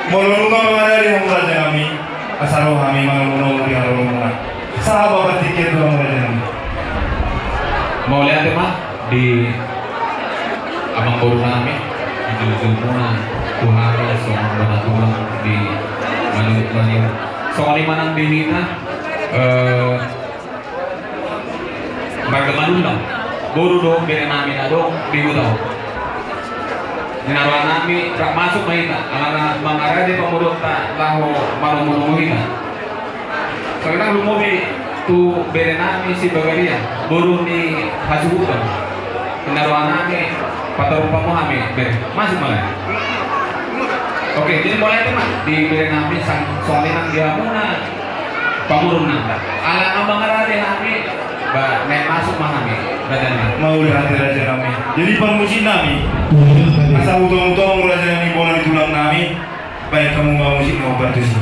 Mulungan mga dari ng raja kami, asaro kami mga munong di araw muna. Sa babat tiket ng raja kami. Mau lihat ya Pak di abang baru kami di Jumuna Tuhan soal banatuan di Manut soal manang dinita bagaimana dong baru dong beri nami dong bingung dong naruh nami rak masuk mahita anak mangara di pemurut tak tahu malu kita sekarang lu mau tu beri nami si bagaria baru ni hasubukan naruh nami patung pamuhami beri masuk malah. Oke, jadi mulai teman di beri nami soalnya dia muna pamurun nanda ala abang ada nami nek masuk mahami badannya Mau lihat raja kami. Jadi permusim kami. Asal utong-utong raja kami bola di tulang kami. Baik kamu mau musik mau bantu sih.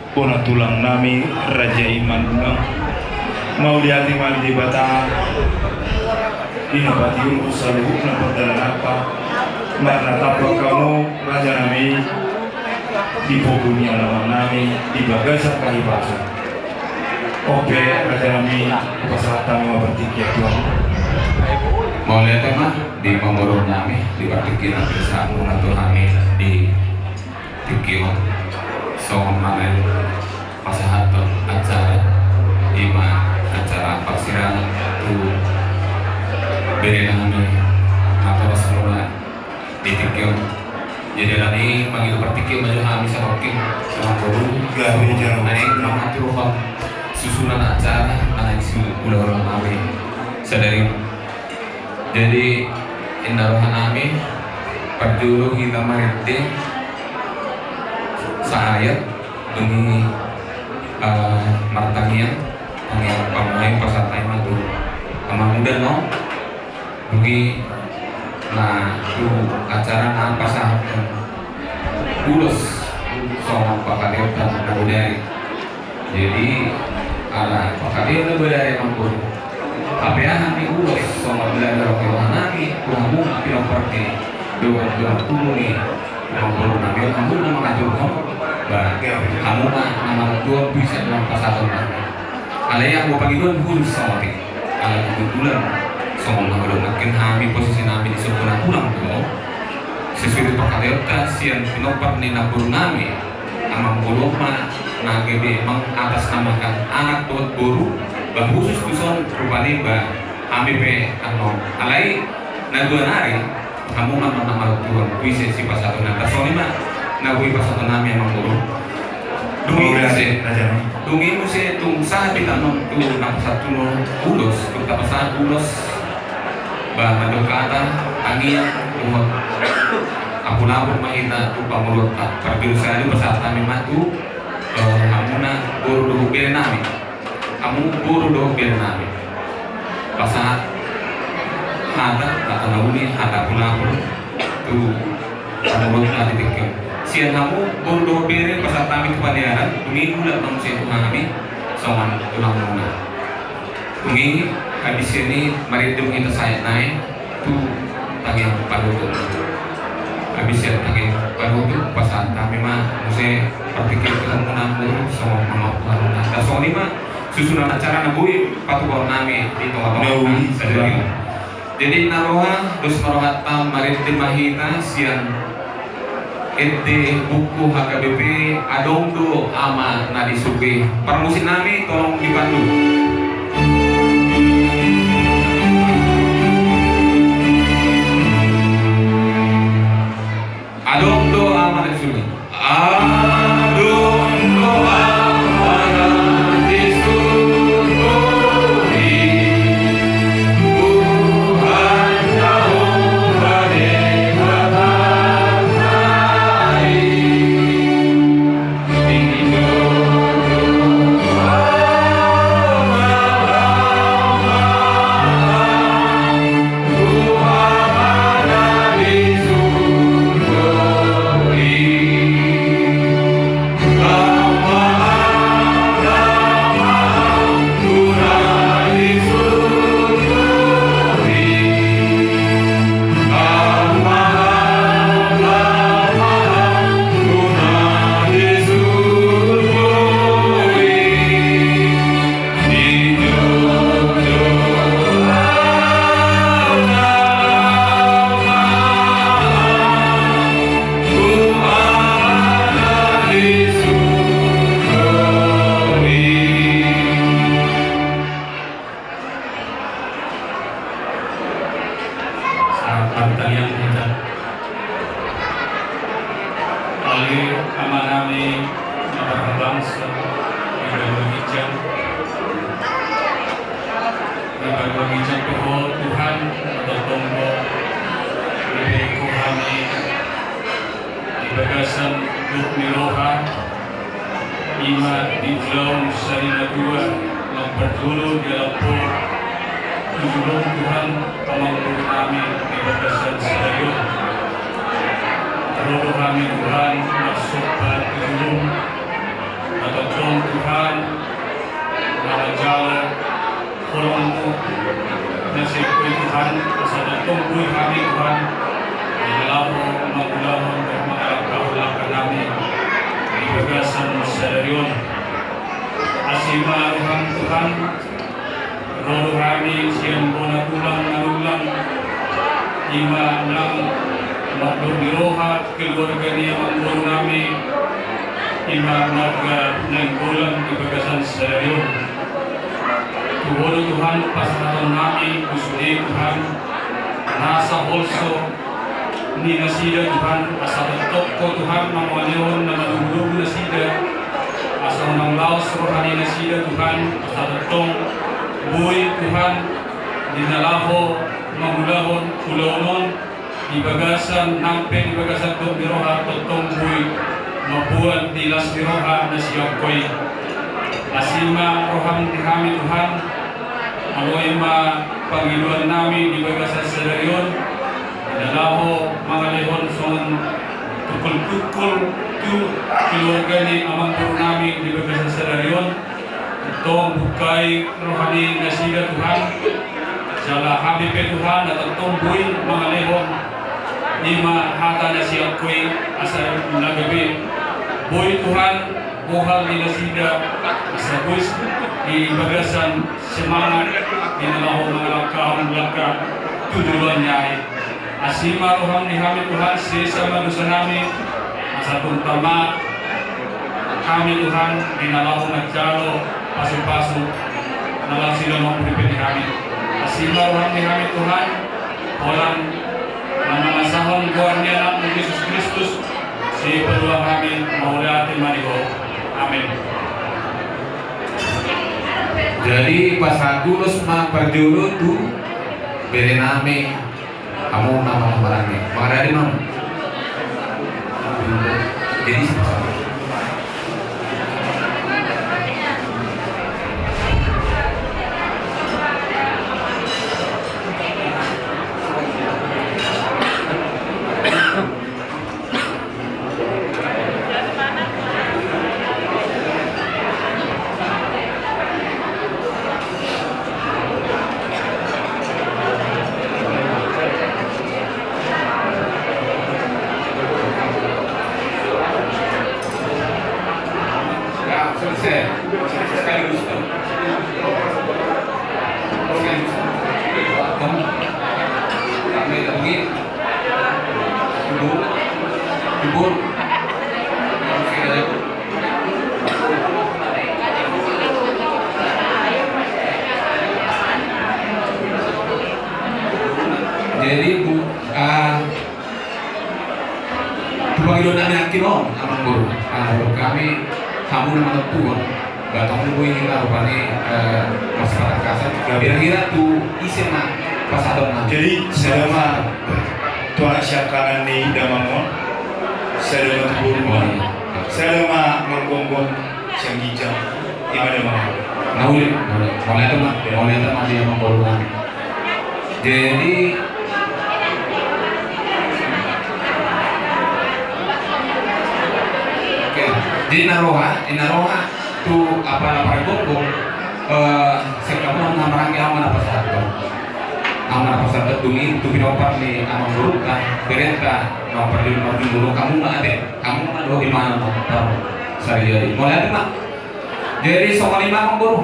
Pona tulang nami Raja Iman Bungang mau lihat iman di bata ini bati urus selalu nampak dalam apa karena tapak kamu Raja nami di pobunya lawan nami di bagasan kahibasa oke Raja nami pasatan mau bertiket Tuhan mau lihat ya mah di pemurun nami di bertiket bisa mengatur nami di tikio soal mana pasahat acara acara persirangan tu beri kami atau semula di tikio jadi tadi panggil bertikio maju kami sama kim sama guru gawe jarang naik mengatur susunan acara anak si ulah-ulah kami sadari jadi indarohan kami perjuru kita maritim saayat demi martangian panggil pemain pasantai madu sama muda no demi nah tu acara nah pasang ulus sama Pak Kadir dan budaya jadi ala Pak Kadir budaya mampu tapi nanti ulus sama belajar orang nanti kamu pilih pergi dua puluh nih mampu nabi kamu nama kacau kamu mah nama dua bisa dalam pasal ala yang mau pagi dua khusus sama ala kebetulan sama nama dua makin kami posisi nabi di sebelah pulang tuh sesuai perkara kasihan pinopat ni nabur nami amang boloma nagebe mang atas namakan anak tuat boru bah khusus kuson rupani bah kami pe ano alai nagua nari kamu nama Tuhan bisa si pas satu nata soalnya nagui pas satu nami amang boru dungi muse tung sah tidak nong tu nak satu nong ulos kita pasal ulos bah madokata angin ampun mahina tu pamulut pergi sekali besar kami matu kamu na buru doh biar nami kamu buru doh biar nami pasal ada kata nauni ada pulang tu pamulut nanti tiket sian kamu buru doh biar pasal kami tu padiaran tungi bulan kamu sian kami soman tulang muna tungi habis ini mari demi kita saya naik tu tangiang padutu habis ya tangiang padutu pasal kami mah mesti berpikir ketemu nambur sama mama karena dan soalnya mah susunan acara nabui patuh nami di tengah-tengah sadari jadi naroha dos naroha tam mari mahita sian ente buku HKBP adong do ama nadi suge permusin nami tolong dibantu adong do ama sini. Adon doa para disyukuri, Tuhan Yahweh dikatakan Pantalian kita oleh amanami para bangsa Indonesia pohon Tuhan atau tonggo milikku kami di bagasan Buk Miroha ima di Jauh Sarina 2 mempertulu di lapor Tujulung Tuhan pemangku kami di bagasan Serayu Roh kami Tuhan masuk pada tujulung atau Tuhan pada jalan kolommu nasib Tuhan asal tunggu kami Tuhan dalam mengulang dan mengalahkan kami di bagasan Serayu asima Tuhan Roh kami siang bona ulang ima nang makhluk diroha keluarga ni ang guru nami ima marga nang bulan di bagasan Serayu Tuhan pasatan nami kusudi Tuhan nasa holso ni nasida Tuhan asal toko Tuhan mamalihon na malulog nasida asal nang laos rohani nasida Tuhan asal tong buhay Tuhan dinalaho mamulahon ulaunon di bagasan nampen di bagasan Buk Miroha totong buhay mabuhat di Las Miroha na siyakoy asima roham kami Tuhan aloy ma Panginoon namin di bagasan Serayon dinalaho mga lehon son tukul-tukul tu keluarga ni amang puro namin di bagasan Serayon itong bukay rohani nasida Tuhan jala habib Tuhan at itong buhay mga lehon lima hata na siya ko'y asa nagabi buhay Tuhan buhal ni nasida sa buwis di bagasan semangat dinalaho mga lakahong laka tudulan niya asima roham ni kami Tuhan sisa manusa namin asa itong tama kami Tuhan dinalaho nagjalo pasok-pasok na lang sila mapulipin kami. Asima roham ni kami Tuhan, walang nanangasahong guardian ng Jesus Kristus, si peluang kami mahuli ating maniho. Amen. Jadi pas aku lus perjulu tu beri nami kamu nama barangnya. Mengenai mam. Jadi Tubang ilo namin ang kinon, amang guru. Kami, kamu naman tuon. Batang mo yung hila ni mas patakasan. Kira-kira tu isin na pasadon na. Jadi selama tuan siapkan ni damangon, selama turun, selama menggonggong siang hijau, ibadah damangon. Nauli, mulai itu masih yang membolongan. Jadi oke, di Naroha tu apa gonggong sekarang ngamarang aman apa satu dumi tu pinopar ni amang buruk kan perintah nomor dulu kamu nggak ada kamu ada di mana nomor saya mulai itu mak jadi soal lima amang buruk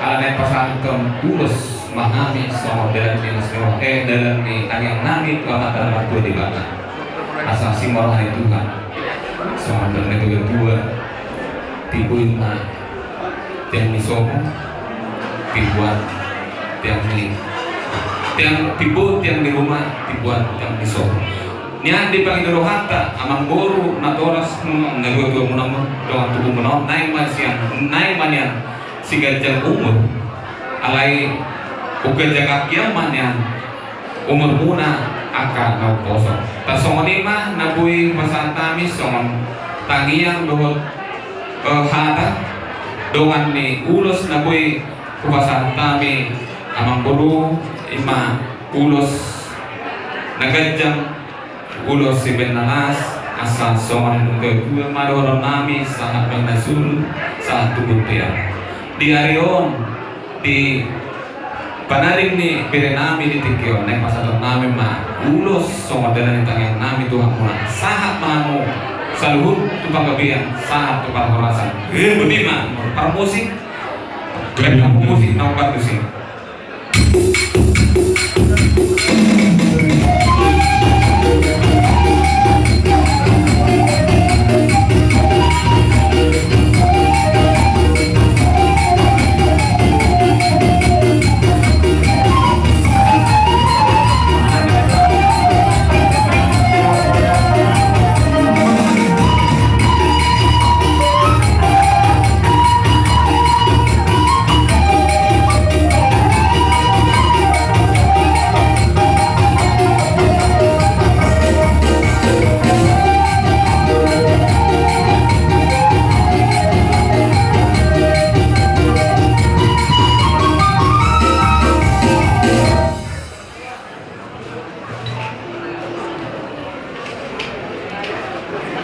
kalau naik pasang tulus mahami soal dalam dinas dalam ni yang nami tu amat dalam waktu di mana asal simbol hari Tuhan soal dalam kedua tibuin na tiang misomo tibuan tiang tibu tiang di rumah tibuan tiang misomo niya di Panginoon hata amang guru na toras mo nagwagaw mo naman doang tubo mo naman naik man yan si gajang umur alay o gajang akyaman yan umur muna akan nautoso tasong lima nabuhi masantamis song tangiyang doon hata dongan ni ulos na boy kubasan tami amang bulu ima ulos nagajang ulos si benanas asal songan ke dua madoron nami sangat nasul saat tubuh dia di arion di panaring ni berenami di tikyo na pasadon nami ma ulos songan dalan tangyang nami tuhan muna sahat mamo sa luhod ito panggabihan sa ito pangkurasan buti ma para musik kaya ang musik na pagtusing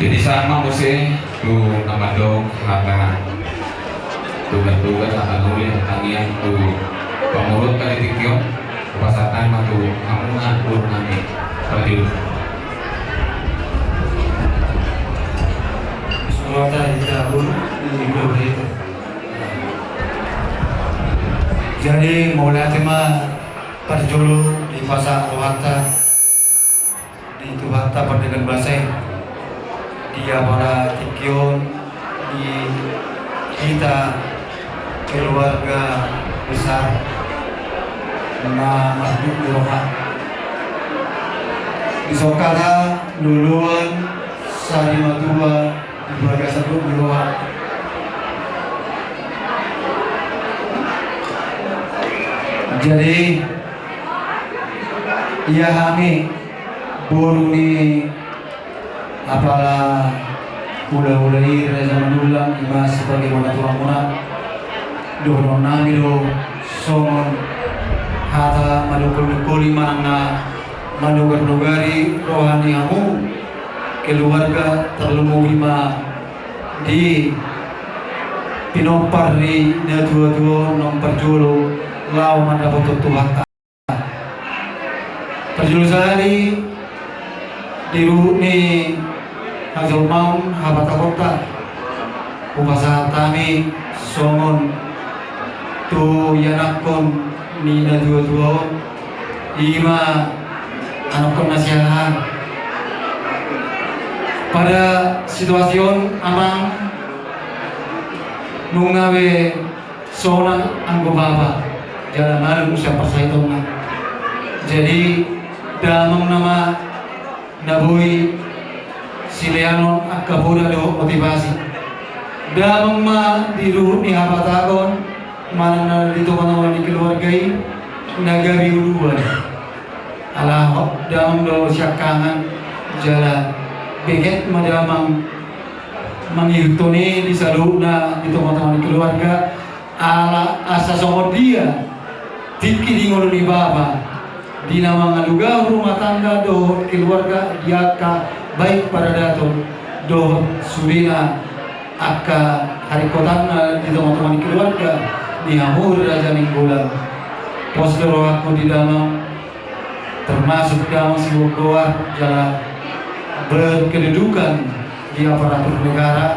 jadi sama musik tu namadong hata tugas nulis tangian tu pemurut kali tikyo pasatan matu kamu ngatur nami perlu semua tadi tahun ini itu. Jadi mulai tema perjulu di pasar Rohata di Tuharta Perdagangan Basai dia para tikyon di kita keluarga besar na masjid di Roha di Sokara luluan sari matua di keluarga satu di Roha jadi ia kami buru ni apalah ulai reza manulang ima sebagai mana turang muna doh nami do songon hata madukul manang na manugar-nugari rohani kamu keluarga terlalu lima di pinompar di dua nomor julu lau mendapat Tuhan perjulu sehari di ni Hazul Maun Habata Kota Upasa Tami Songon Tu Yanakon Nina dua Ima Anakon Nasihahan pada situasi amang nungawe sona anggo baba jalan malu siapa saya tahu jadi damang nama nabui si Siliano akabuda do motivasi. Damang diruhut ni hapatagon mana dito mana ni keluargai nagari uluan. Ala damang do syakangan jala beget madamang mangirtone di saluna dito mana ni keluarga ala asa songo dia tiki di ngolo ni baba di nama ngaluga rumah tangga do keluarga diaka baik pada dato do surina aka hari kotana di teman-teman keluarga di hamur raja minggulan posdoro aku di dalam termasuk dalam sebuah keluar jalan berkedudukan di aparatur negara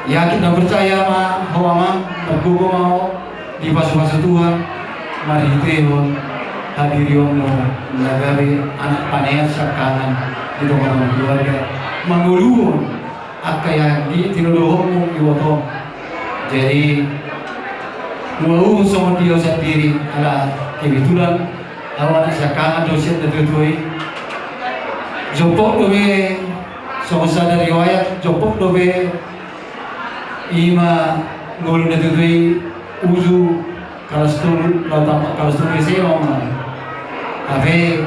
yakin dan percaya bahwa bergugu mau di pasu-pasu Tuhan mari Tuhan hadiri omno nagari anak panen sakanan di teman-teman keluarga mengulur akaya di tinuduhong iwoto jadi mau sama dia sendiri ala kebetulan awan sakanan dosen datutui jopok dobe sama sadar riwayat jopok dobe ima ngulu datutui uzu kalastur ese oma ave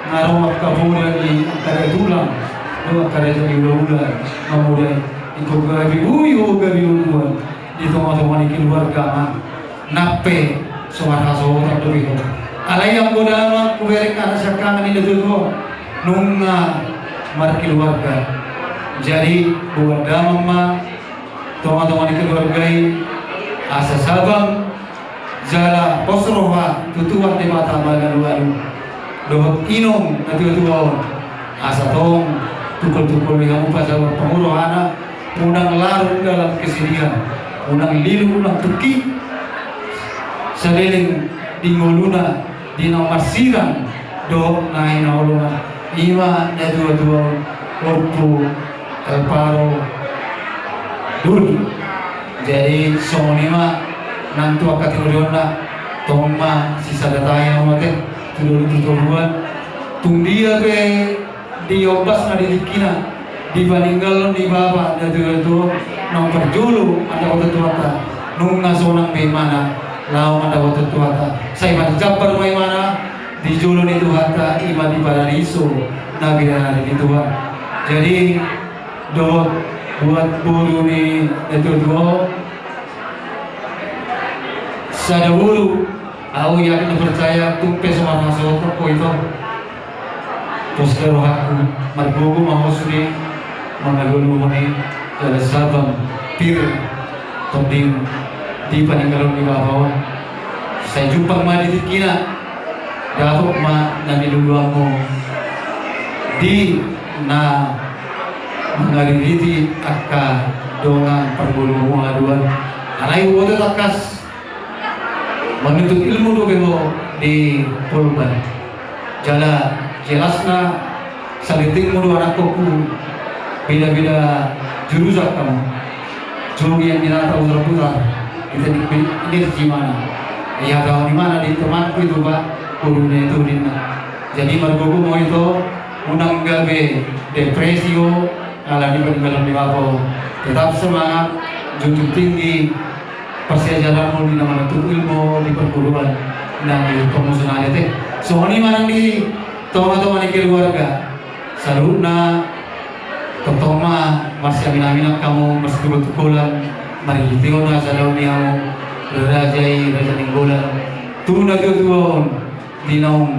ngarom kapura di akare tulang do akare jadi ulah kemudian ikut gabi uduan di teman-teman keluarga nape suara suara tu alai yang godama kuberek anak sekarang ini dulu nunga mar keluarga jadi buat damang teman-teman keluarga asa sabang jala posroha tutuan di mata bagan luar doh inom atu asa tong tukul-tukul yang upasa penguruhana unang larut dalam kesedihan unang lilu unang tuki seliling di ngoluna di nomor sirang do naik nauluna ima ya dua orpu paro dul jadi sonima nantu akati ngoluna toma sisa datanya mate tudul-tuduluan tung dia ke di obas na dikina di paninggal di baba da tu nong perjulu ada waktu tuata nung nasonang be mana law ada waktu tuata sai majabbar mai mana di julu ni tuata ima di paradiso nabi hari di Tuhan jadi do buat buru ni itu do sada buru au yakin percaya tumpe sama masuk ko itu Poskero aku margogo mahosuni mangalulu mani jala sabang pir tonding di paninggalon ni babaw sa jumpang madi dikina dahok ma naniluluan mo di na mangaririti akka dongang pargulu mo aduan alay wodo takas menuntut ilmu do bebo di Polban jala jelasna saliting mo anakku beda-beda jurusan kamu jogi yang dinata putar kita ini di mana ya tahu di mana di temanku itu pak gurunya itu dina jadi margogo mau itu unang gabe depresio ala di peninggalan di bapo tetap semangat junjung tinggi persiajaranmu di nama ilmu di perguruan dan di promosionalnya teh soalnya mana di teman-teman keluarga saluna ketoma masih amin-amin kamu masih tukul-tukulan mari tiona salaw niyaw rajay raja ninggolan tuna tutuon dinaong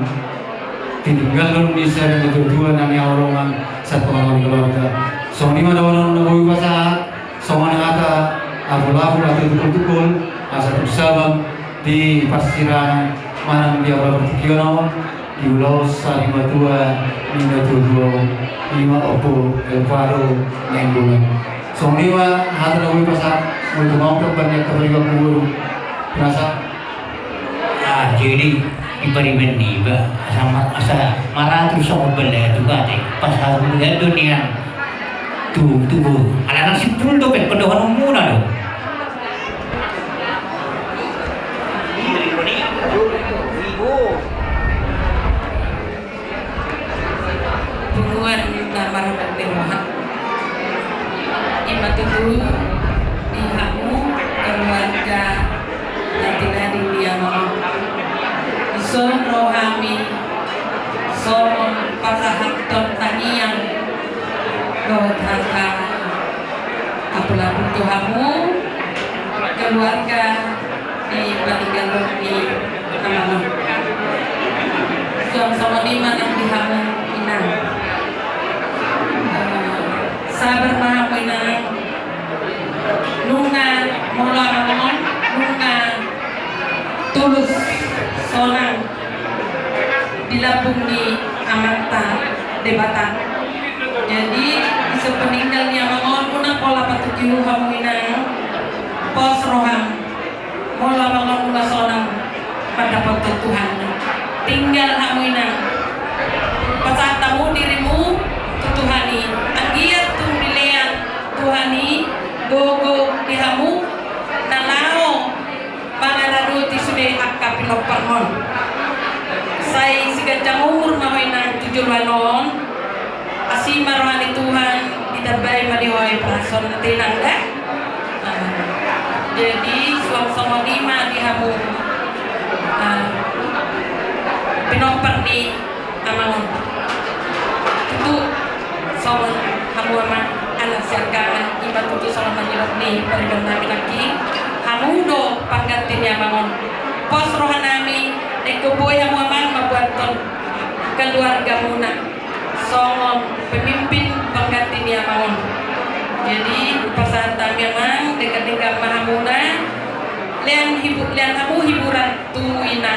tininggalon ni sa tutuan na niyaw sa teman-teman keluarga so ni madawanon na buhay pasahat so manangata abul-abul at tukul-tukul asa tugsabang di pasiranan manang dia bertikyonaw Diulos sa 52 lima opo el paro nenggulan. So lima hati na pasak untuk mau banyak keluarga guru merasa jadi iparimen ni ba sama asa maratu sa benda tu ba pas harus melihat dunia tubuh ala nang sipul do pet pedohan muna do Pengumuman kamar Lord Haka apalapun Tuhanmu keluarga di Baligalon di Amanon Tuhan sama di mana dihamu inang sabar maha inang nunga mula mamon nunga tulus sonang dilabung di Amanta debatan jadi sepeninggalnya mangon una pola patukiru hamina pos roham mola mangon una sonang pada foto Tuhan tinggal hamina pasatamu dirimu Tuhani anggiat tumbilean Tuhani gogo dihamu nalao pangaradu tisude akka pinoparmon sai sigajang umur mahina 7 balon asima rohani Tuhan ditabay maliway prason na tinangga jadi suang-suang lima dihamu pinopar di amangon itu soal hamu ama anak siakan iba tutu soal manjirok ni paridan nami lagi hamu do panggatin ya amangon pos rohanami nekuboy hamu aman mabuaton keluarga muna songon pemimpin pengganti dia mawon jadi pasahan kami memang dekat-dekat mahamuna lian kamu hiburan tuina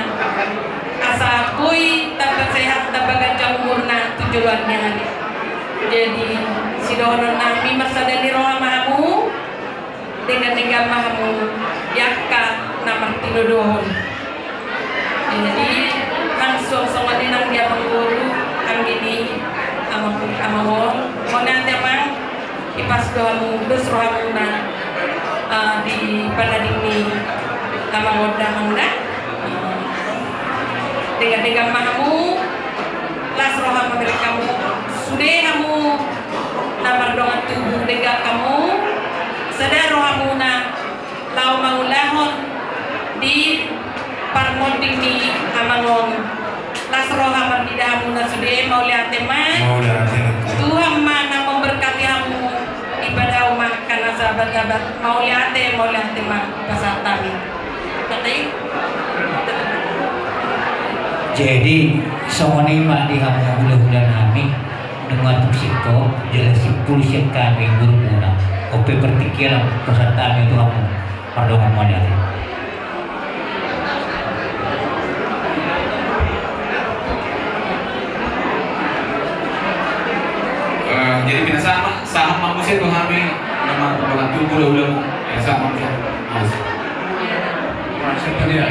asa kui tambah sehat tambah gajah umurna tujuannya lagi jadi si dohonon nami mersadani roha mahamu dekat-dekat mahamu yakka nama tinudohon jadi kan suang-suang dinang dia pengguru kang gini amawon monan temang ipas doamu dus rohamuna di paladini amawon damangda dengan mahamu las roham memberi kamu sudah kamu namar dongan tubuh dengan kamu sadar rohamuna lau mau lahon di parmodini amawon las roham di dalamuna sudah mau lihat teman Tuhan mana memberkati kamu ibadah umat karena sahabat-sahabat mau lihat teman pasal kami katanya jadi semoni mak di kamu mudah-mudahan kami dengan psiko jelas polisi kami berguna ope berpikiran peserta itu kamu pardongan modal jadi biasa saham manusia tuh kami nama perbuatan tubuh udah biasa manusia mas Siapa dia?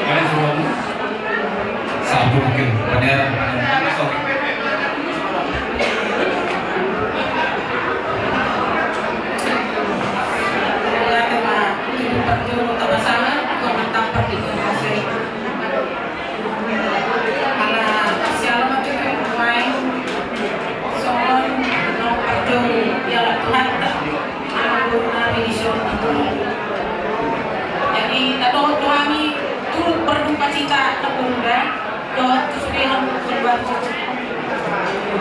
Kalian semua satu mungkin pada jadi tahu kami turut berduka cita tertunda doa kesulitan berbuat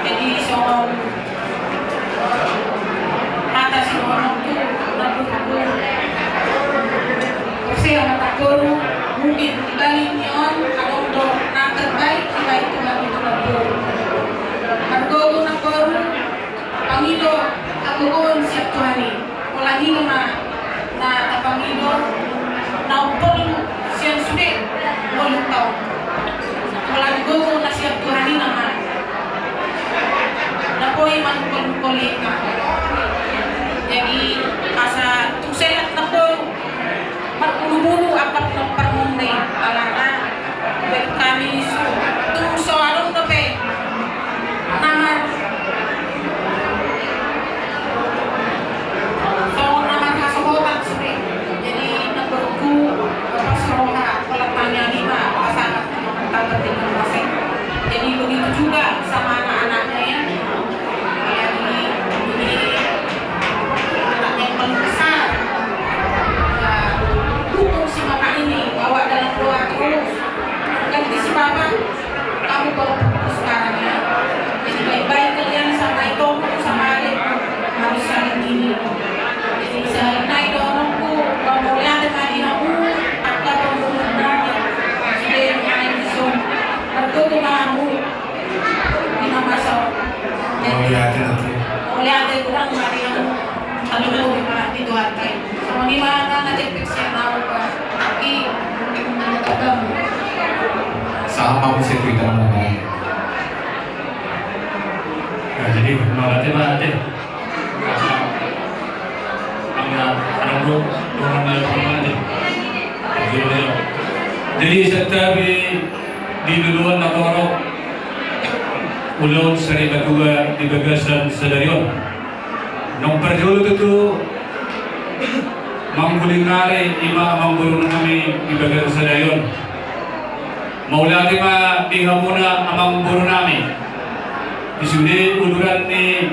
jadi soal atas orang itu berbuat persiapan takuru mungkin dibalik nyon kalau do na terbaik baik Tuhan itu berbuat berdoa nakuru pangido aku kon siap Tuhani lagi nama na tapangido na perlu siang sudah boleh tahu lagi go na siap Tuhani nama na poi man kolika jadi asa tu sehat na po marpulu-bulu apat na parmunday alana kami tu soalong na pe nama jadi begitu juga sama anak-anaknya ya ini anaknya yang paling besar dukung si mama ini bawa dalam doa terus ganti si mama kamu bawa yakin itu. Oleh ada kurang mari yang ano mo di Tuhan kay. Sa mga imana na depiksya na pa. Aki nagagam. Sama mesti kita mengenai. Nah, jadi malatnya mati. Ang bro, orang yang pemati. Jadi setiap di duluan nakorok ulon seri batua di bagasan sedarion. Nung perjolo itu manggulingali ima manggulung kami di bagasan sedarion. Maulati ma di hamuna amang buru nami. Isudi uluran ni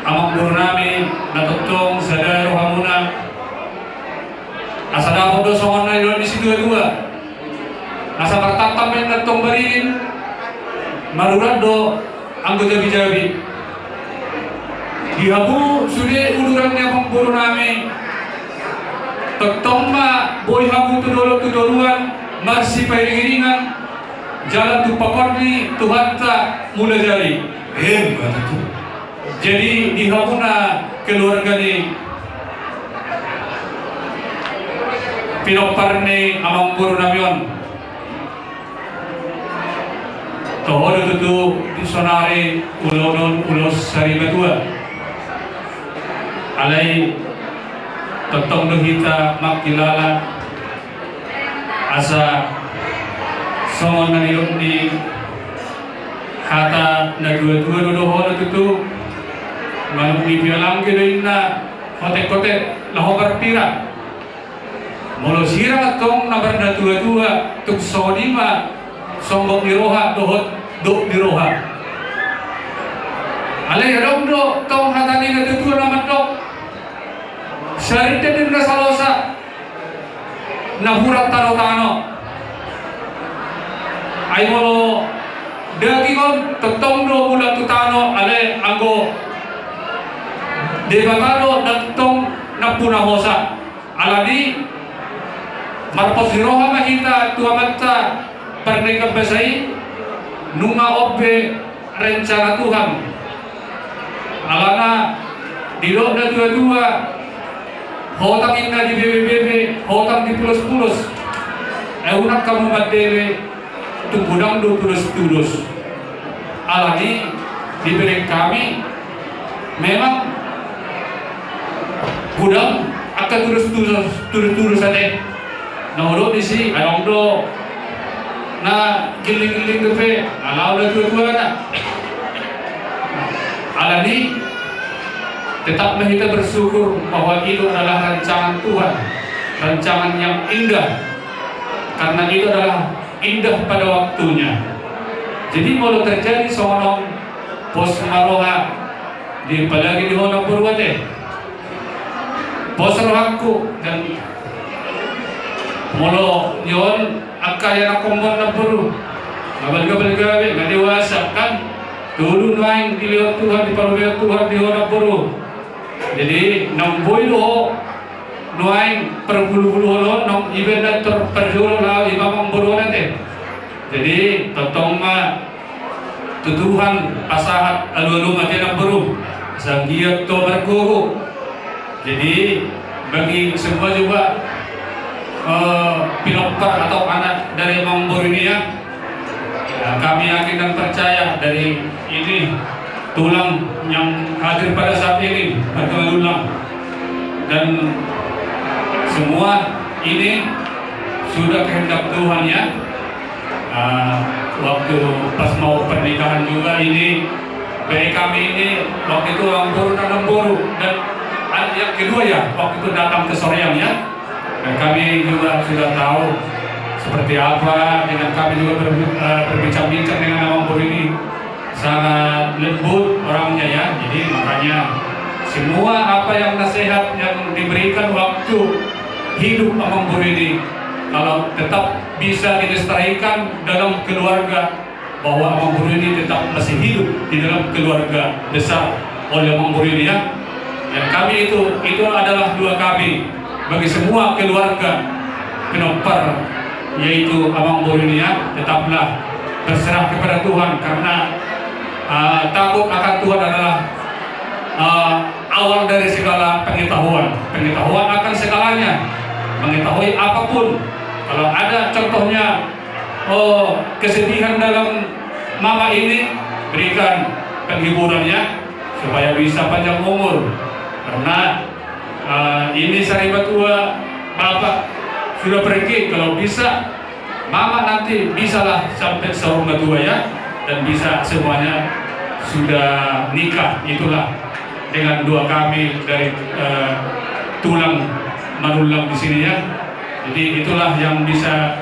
amang buru nami natutong sadaro hamuna. Asa dapat do songon na yun di situ dua. Asa pertatam yang natong barin marurad do ang jabi-jabi. Dihabu sudi uluran ni amang buru nami. Tutong ma boy habu tudolo-tudoluan. Masih pairingan jalan tu pakorni Tuhan tak mula jari. Hebat itu. Jadi di hamuna keluarga ni pinopar ni amang buru namion. Tohor itu di sonari ulonon ulos sari batua. Alai totong dohita makilala. Asa songon na nilong ni hata na dua-dua dodohon itu manuk ni pialang kidoin na kote-kote lahobar pira molo sira tong nabar na dua-dua tuk sonima songgok diroha dohot do diroha alay adong do tong hata ni na dua naman do sarita din na salosa nahurat tano-tano ay mo dagi kon totong do mula tutano ale anggo debatado natong napuna hosa aladi marpos diroha mahita tuamata perneka basai nunga obbe rencana Tuhan alana dilo na dua-dua hotang inna di bebe-bebe, hotang di pulos-pulos. Unak kamu badewe, tunggudang do pulos-pulos. Alani diberi kami, memang gudang akan turus-turus ade. Naulo di si, ayong do, na giling-giling kepe, alau da dua-dua na. Alani tetaplah kita bersyukur bahwa itu adalah rancangan Tuhan, rancangan yang indah, karena itu adalah indah pada waktunya. Jadi kalau terjadi seorang pos maroha di palagi di honong purwate, pos rohaku dan molo yon akaya nakombon na puru, gabal-gabal gawe, nggak dewasa kan, dulu naing dilihat Tuhan di parulihat Tuhan di honong puru. Jadi nang boy lo nuaing perbulu-bulu lo nang iben na terperjul lah ibang buru nanti. Jadi totong ma tuduhan pasahat alu-alu mati nang buru sang giat to berguru. Jadi bagi semua juga pinopar atau anak dari Mang Buru ini ya, kami yakin dan percaya dari ini tulang yang hadir pada saat ini berkelulang dan semua ini sudah kehendak Tuhan ya. Waktu pas mau pernikahan juga ini baik kami ini waktu itu orang buru dan buru dan yang kedua ya waktu itu datang ke Soreang ya, dan kami juga sudah tahu seperti apa dengan kami juga berbincang-bincang dengan orang buru ini. Sangat lembut orangnya ya, jadi makanya semua apa yang nasihat yang diberikan waktu hidup Amang Buru ini kalau tetap bisa dilestarikan dalam keluarga, bahwa Amang Buru ini tetap masih hidup di dalam keluarga besar oleh Amang Buru ini ya. Dan kami itu adalah dua kami bagi semua keluarga penopar yaitu Amang Buru ini ya, tetaplah berserah kepada Tuhan karena takut akan Tuhan adalah awal dari segala pengetahuan. Pengetahuan akan segalanya, mengetahui apapun. Kalau ada contohnya kesedihan dalam mama ini, berikan penghiburannya supaya bisa panjang umur. Karena ini Saribat tua bapak sudah pergi, kalau bisa mama nanti bisalah sampai sarunga tua ya, dan bisa semuanya sudah nikah. Itulah dengan doa kami dari tulang manulang di sini ya. Jadi itulah yang bisa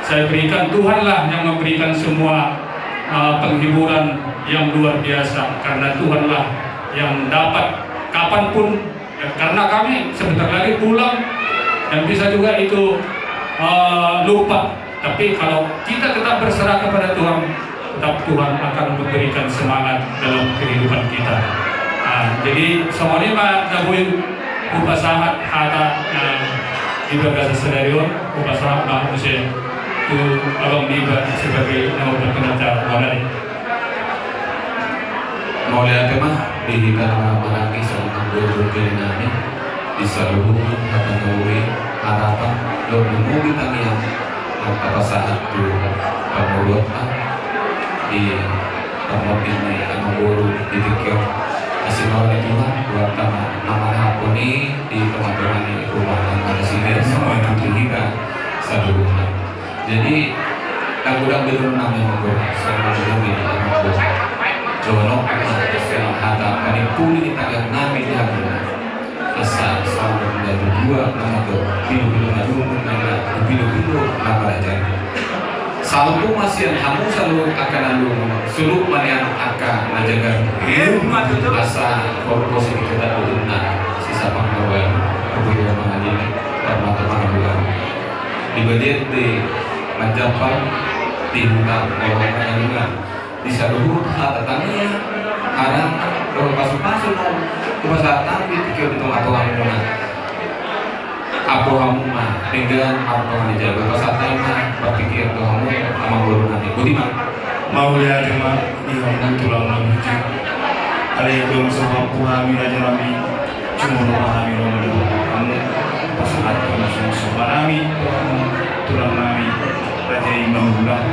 saya berikan. Tuhanlah yang memberikan semua penghiburan yang luar biasa, karena Tuhanlah yang dapat kapanpun. Karena kami sebentar lagi pulang dan bisa juga itu lupa. Tapi kalau kita tetap berserah kepada Tuhan, tetap Tuhan akan memberikan semangat dalam kehidupan kita. Jadi semua ini nabuin upasahat hata ibadah sedario upasahat manusia itu abang ibadah sebagai nama pengacara modal. Mau lihat mah di dalam lagi sama guru nami di seluruh kategori harapan lo menunggu tangian pada saat itu pemurut di pemotini sama guru di tikio kasih mau itu buat nama hapuni di teman-teman di rumah yang sini semua itu hingga seluruh. Jadi kadang belum namanya guru sama guru di dalam guru Jono yang hata kami pulih tagar nami diaguna asal sama dari dua nama tu bilu nama bilu nama raja salpu masih hamu selalu akan lalu suluk manian akan menjaga asa korupsi kita benar sisa pengawal kemudian mengadili permata bulan dibanding di Majapahit tinggal orang yang di seluruh hal tetangga harap kalau pasu-pasu bahasa tapi pikir itu atau hamuna apa hamuna dengan apa yang dijaga bahasa tema berpikir itu hamu sama guru nanti budiman mau lihat tema di hamu tulang namuji ada yang belum sebab kami raja kami cuma kami nomor kamu pasangan kamu semua kami tulang kami raja imam bulan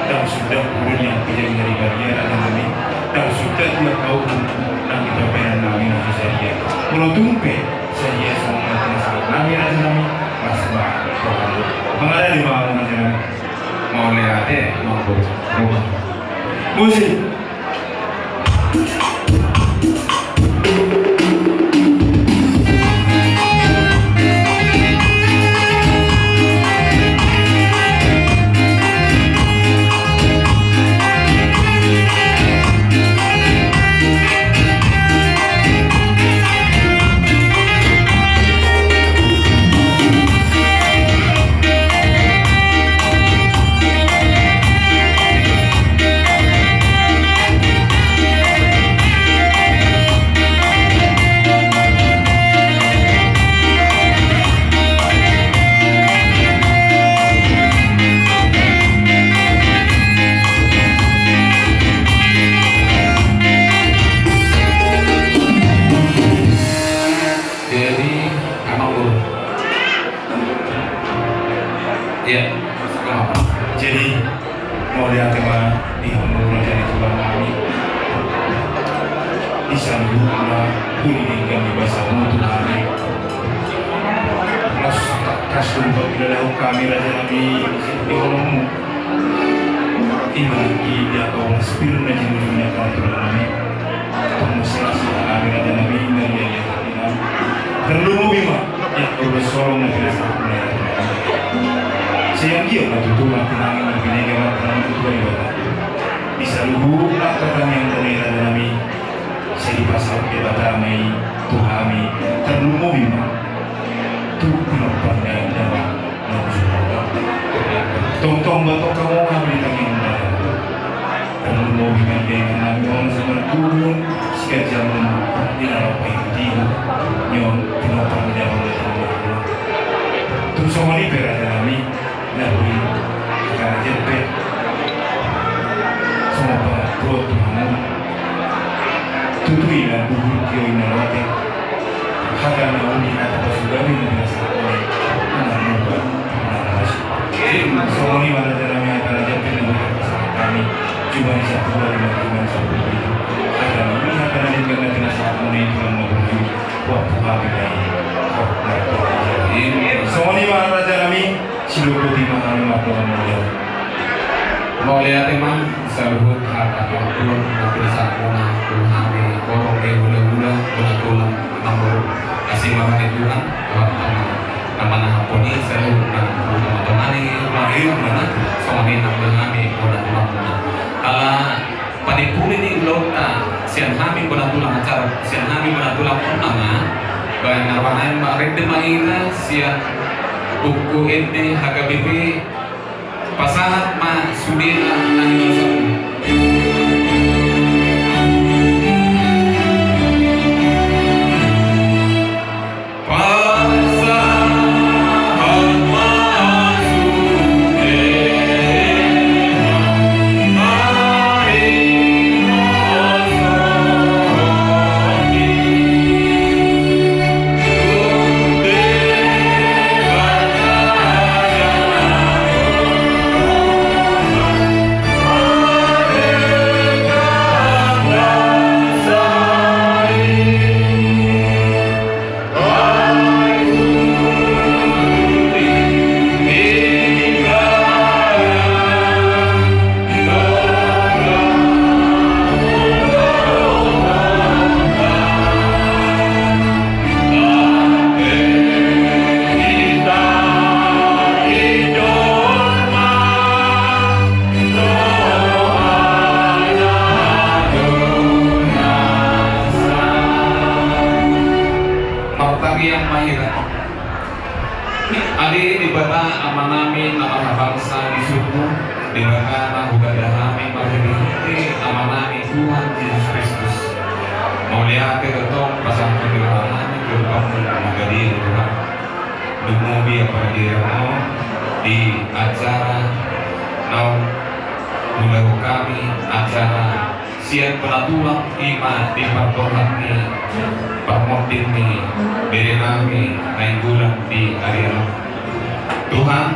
dan sudah punya kejadian dari bagian ada kami dan sudah dia tahu dan kita pengen kami nanti saya kalau tumpe saya sama masalah kami ada kami masalah mengalir di bawah nanti kami mau lihat mau rumah musik. Jadi mau lihat tema di hamu dari tulang kami di sana kuningan di bahasa mutu kami mas kasih untuk tidak kami raja kami di kolommu iman dia kau spirit dan jenuhnya kau tulang kami kamu selasa kami raja kami dari yang kita perlu bima yang kau bersorong dan tidak sampai siang dia tutulan tenangin dan bineka tenang tutulan ibadah bisa lugu kata yang dari kami saya pasal kita kami Tuhami terlumu bima tuh kenapa yang dalam tong batok kamu kami tangan terlumu bima yang kami orang sama turun sekian jam di dalam pihak nyon kenapa tidak boleh terus sama ini berada kami dari karena jepit semua perut kamu tutui na bubutio inalote hata na uni hata pasugari na binasakone anamuba anarashi so ni mana dalam yang akan jadi dengan bersama kami cuma satu hari cuma satu hari hata na uni hata na dengan binasakone tulang mabuju waktu kami dari so ni mana raja kami silukuti mahal maklum mulia mau lihat emang seluruh harta turun mobil sakuna turhami korong gula tulang tambur kasih makan itu kan nama poni seluruh nama tomani mahir mana soalnya nama kami bola tulang kalau panipuli ni lota sian kami bola tulang acara sian kami bola tulang nama bahan narwana yang rede mahira sian buku ini HKBP pasahat ma sudira nanginosan di acara mulago kami acara siang penatulang ima di partohani pamodin ni beri nami naik bulan di area Tuhan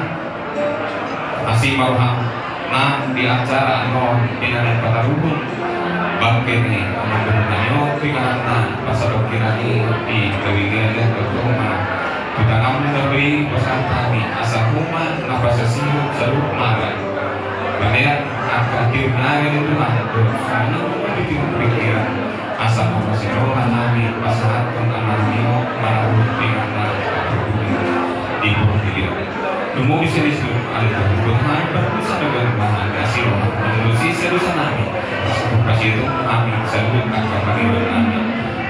asih marham nang di acara di nanay pataruhun bangke ni mengenai pinganan pasal kirani di kawigyan ketoma kita namun dari pesantani asal rumah nafas sesibuk seluruh malam kalian akan dirnai Tuhan sana bikin pikiran asal mempersiapkan nami pasahat pengananio marahut pinganan di bawah diri temu di sini seluruh alih Tuhan berusaha dengan bahan kasih menurut sisa dosa nami kasih itu kami seluruh kakak panggilan nami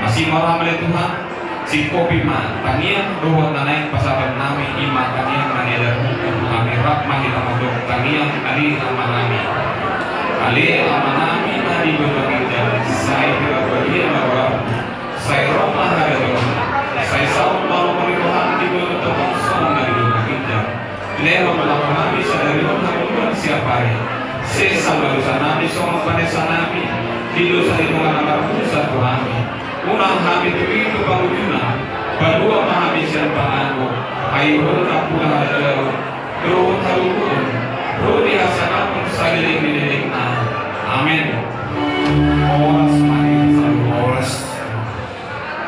masih malam oleh Tuhan si kopi ma tangian doa tanai pasaban nami ima tangian manila kami rak mahila madok tangian ali amanami nadi berbagai saya tidak bagian bahwa saya romah ada doa saya saum malu Tuhan di bawah tempat sama dari berbagai jam lero melakukan nami sadari Tuhan siapa ya sesama dosa nami sama panesa nami di dosa hitungan amar pusat kami unang hamid itu pangujuna badua mahabisyan pangago ayuhun akulah rohun halukun roh dihasanapun sagiling na amin oras oras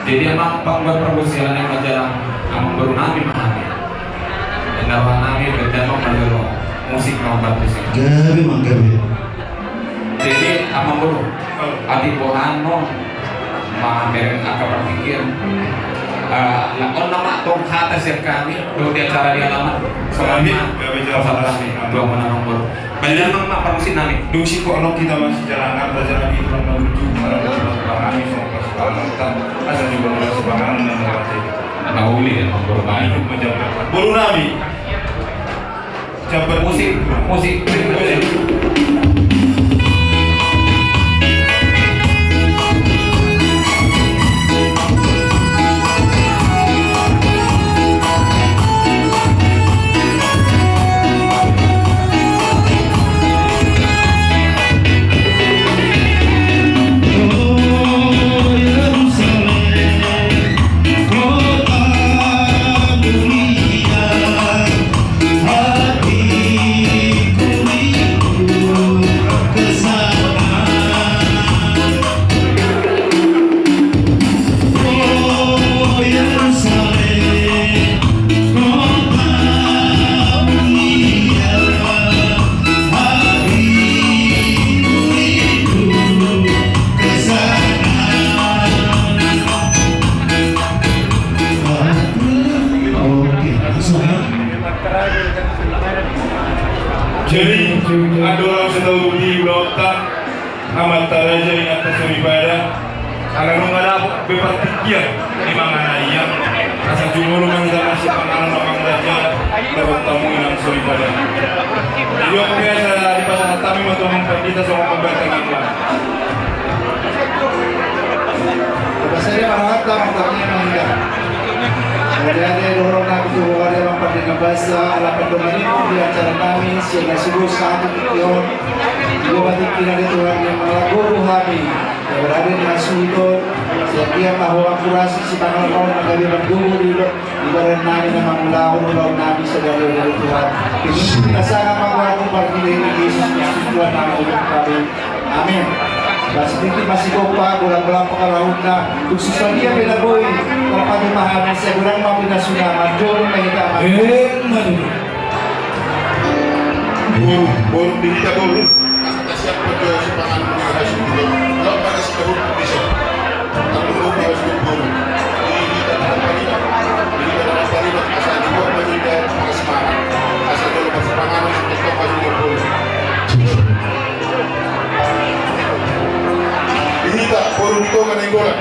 jadi emang pangbuat perbusilan yang majalah amang baru nami mahami endawa nami berdamang madero musik nomor bisik gabi manggabi jadi amang baru adik bohano mereka akan berpikir lakon nama tong kata siap kami do di acara di alamat selama dua menang nomor banyak memang permusin nami Dusi kok no kita masih jalan jalan itu menuju kami sama pasukan asal juga pasukan dan berarti nauli ya nomor baik menjabat bulu nami jabat musik mata raja ingat pesuri pada agar mengadap bepertikian di mana yang asa jumur mangsa masih pangalan orang raja dapat tamu inang suri pada yuk biasa di pasar kami untuk kita semua pembantangan Saya marahata matangnya mahingga. Kemudian dia dorong nabi tu bahwa dia memperdengar bahasa alapan domaniku di acara kami sehingga subuh satu kion. Dia batik kira dia Tuhan yang melaguru kami. Dia berada di Sultan. Setiap tahu akurasi si tanggal tahun mengalir berdua di badan nami dan mengulau nabi sedari dari Tuhan. Ini kita sangat menguatkan pergi dari Yesus Kristus Tuhan nama untuk kami. Amin. Sedikit masih kopa, bulan-bulan pengalahun na khususnya dia beda boy tanpa memahami saya kurang mau pindah sudah maju mereka Burung dihita burung siap berjuang sepangan mengenai sebelum lalu pada sebelum bisa tapi burung dia sudah burung ini dalam kali asal dibuat menjadi semangat asal dulu persepangan untuk maju burung dihita burung itu kan enggolan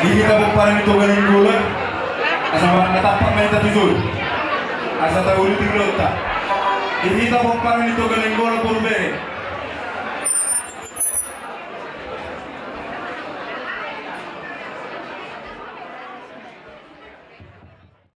Kita parang ito galing gulat. Asa natapak na ita tizul. Asa tayo ulit yung lota. Kita parang ito galing gulat.